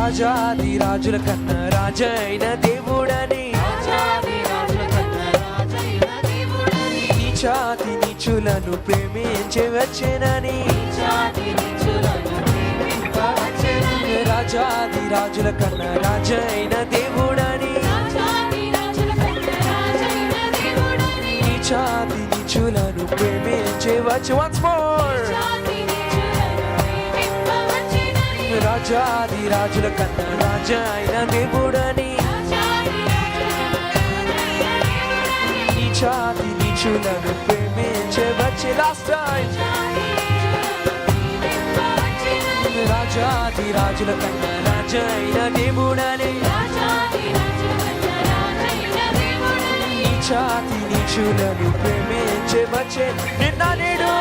రాజాది రాజుల కన్నా రాజైన దేవుడని నీచాతి నీచులను ప్రేమించే వచ్చేనని రాజాది రాజుల కన్నా రాజైన దేవుడని నీచాతి నీచులను ప్రేమించే వచ్చే once more రాజాది రాజుల కన్నా రాజైన దేవుడని నీచాతి నీచులను ప్రేమించే వచ్చే లాస్ట్ టైం రాజాది రాజుల కన్నా రాజైన దేవుడని నీచాతి నీచులను ప్రేమించే వచ్చే నిన్న నేడు